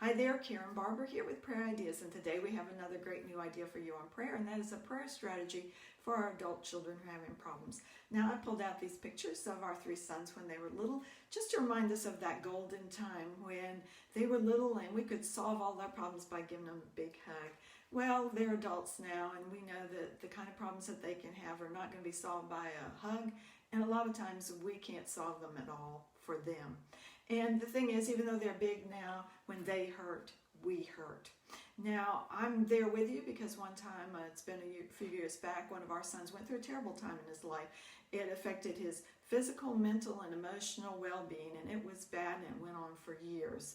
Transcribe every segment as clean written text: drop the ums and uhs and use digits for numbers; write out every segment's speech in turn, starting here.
Hi there, Karen Barber here with Prayer Ideas, and today we have another great new idea for you on prayer, and that is a prayer strategy for our adult children who are having problems. Now, I pulled out these pictures of our three sons when they were little, just to remind us of that golden time when they were little and we could solve all their problems by giving them a big hug. Well, they're adults now, and we know that the kind of problems that they can have are not going to be solved by a hug, and a lot of times we can't solve them at all for them. And the thing is, even though they're big now, when they hurt, we hurt. Now, I'm there with you because one time, it's been a few years back, one of our sons went through a terrible time in his life. It affected his physical, mental, and emotional well-being, and it was bad, and it went on for years.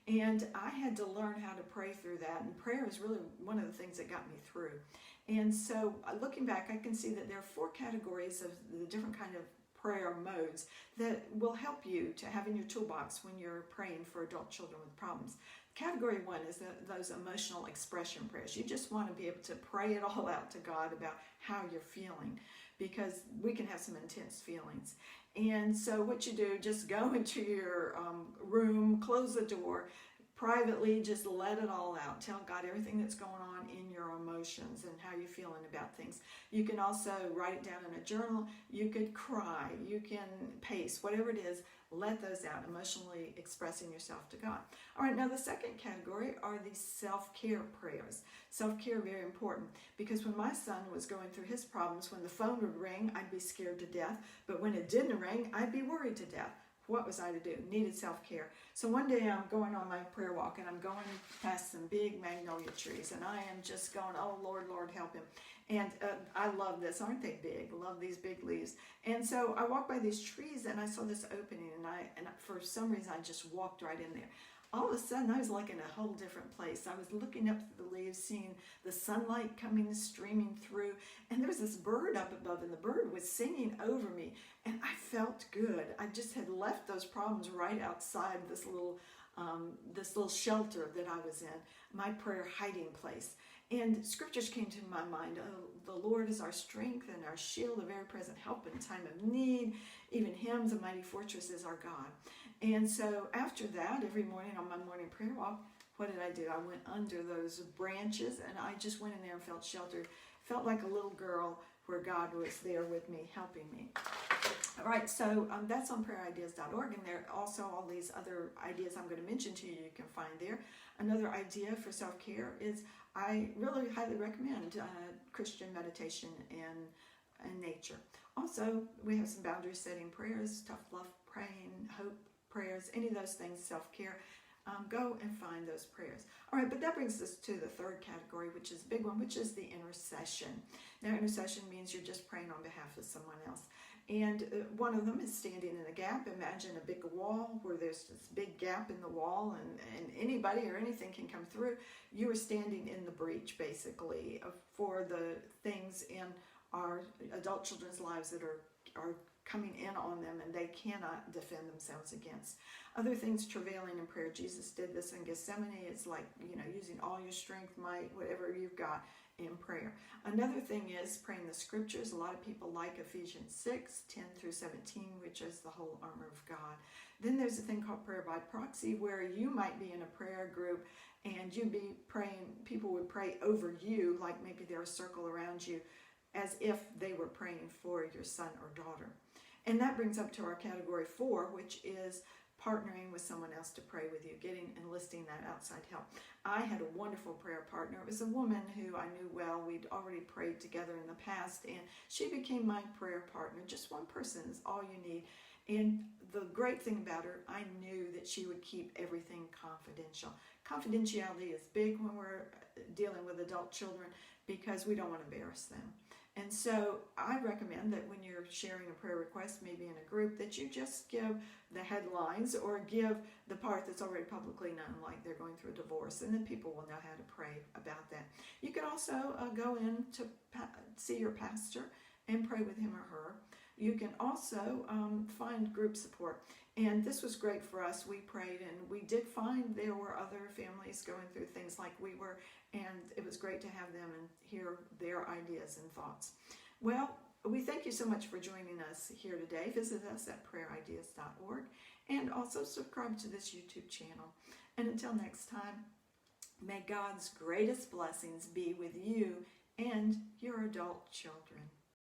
And I had to learn how to pray through that, and prayer is really one of the things that got me through. And so, looking back, I can see that there are four categories of the different kind of prayer modes that will help you to have in your toolbox when you're praying for adult children with problems. Category one is those emotional expression prayers. You just want to be able to pray it all out to God about how you're feeling, because we can have some intense feelings. And so what you do, just go into your room, close the door, privately just let it all out. Tell God everything that's going on in your emotions and how you're feeling about things. You can also write it down in a journal. You could cry. You can pace. Whatever it is, let those out, emotionally expressing yourself to God. All right, now the second category are these self-care prayers. Self-care, very important, because when my son was going through his problems, when the phone would ring, I'd be scared to death. But when it didn't ring, I'd be worried to death. What was I to do? Needed self-care. So one day I'm going on my prayer walk, and I'm going past some big magnolia trees, and I am just going, oh, Lord, Lord, help him. And I love this. Aren't they big? Love these big leaves. And so I walked by these trees, and I saw this opening, and for some reason I just walked right in there. All of a sudden, I was like in a whole different place. I was looking up through the leaves, seeing the sunlight coming, streaming through, and there was this bird up above, and the bird was singing over me, and I felt good. I just had left those problems right outside this little shelter that I was in, my prayer hiding place. And scriptures came to my mind. Oh, the Lord is our strength and our shield, a very present help in time of need. Even hymns, a mighty fortress is our God. And so after that, every morning on my morning prayer walk, what did I do? I went under those branches, and I just went in there and felt sheltered. Felt like a little girl where God was there with me, helping me. All right, so that's on prayerideas.org, and there are also all these other ideas I'm going to mention to you you can find there. Another idea for self-care is I really highly recommend Christian meditation and nature. Also, we have some boundary setting prayers, tough love praying, hope prayers, any of those things, self-care. Go and find those prayers. All right, but that brings us to the third category, which is a big one, which is the intercession. Now, intercession means you're just praying on behalf of someone else. And one of them is standing in a gap. Imagine a big wall where there's this big gap in the wall, and anybody or anything can come through. You are standing in the breach, basically, for the things in our adult children's lives that are coming in on them and they cannot defend themselves against. Other things, travailing in prayer. Jesus did this in Gethsemane. It's like, using all your strength, might, whatever you've got in prayer. Another thing is praying the scriptures. A lot of people like Ephesians 6:10-17, which is the whole armor of God. Then there's a thing called prayer by proxy, where you might be in a prayer group and you'd be praying, people would pray over you, like maybe they're a circle around you, as if they were praying for your son or daughter. And that brings up to our category 4, which is partnering with someone else to pray with you, enlisting that outside help. I had a wonderful prayer partner. It was a woman who I knew well. We'd already prayed together in the past, and she became my prayer partner. Just one person is all you need. And the great thing about her, I knew that she would keep everything confidential. Confidentiality is big when we're dealing with adult children because we don't want to embarrass them. And so I recommend that when you're sharing a prayer request, maybe in a group, that you just give the headlines or give the part that's already publicly known, like they're going through a divorce, and then people will know how to pray about that. You can also go in to see your pastor and pray with him or her. You can also find group support. And this was great for us. We prayed, and we did find there were other families going through things like we were, and it was great to have them and hear their ideas and thoughts. Well, we thank you so much for joining us here today. Visit us at prayerideas.org, and also subscribe to this YouTube channel. And until next time, may God's greatest blessings be with you and your adult children.